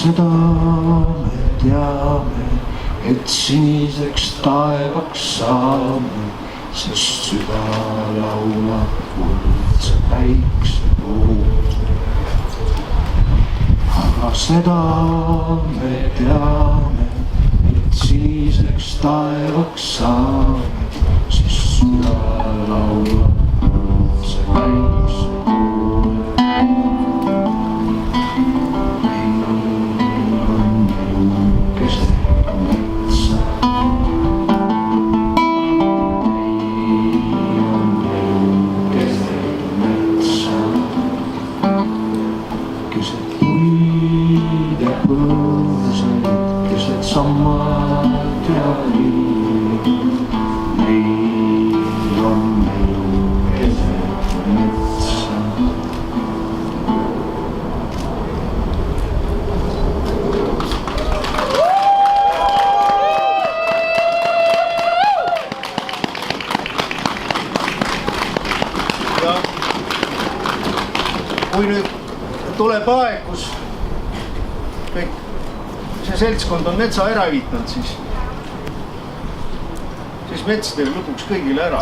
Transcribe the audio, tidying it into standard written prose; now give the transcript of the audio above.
Seda me teame, et siniseks taevaks saame, sest süda laulab kuldse päikse poole. Aga seda me teame, et siniseks taevaks saame, sest süda laulab kuldse päikse poole. Sammad ja liiv, meil on elu keset metsa. Ja kui nüüd tuleb aeg, kus kõik see seltskond on metsa ära viitnud, siis mets teeb lõpuks kõigile ära.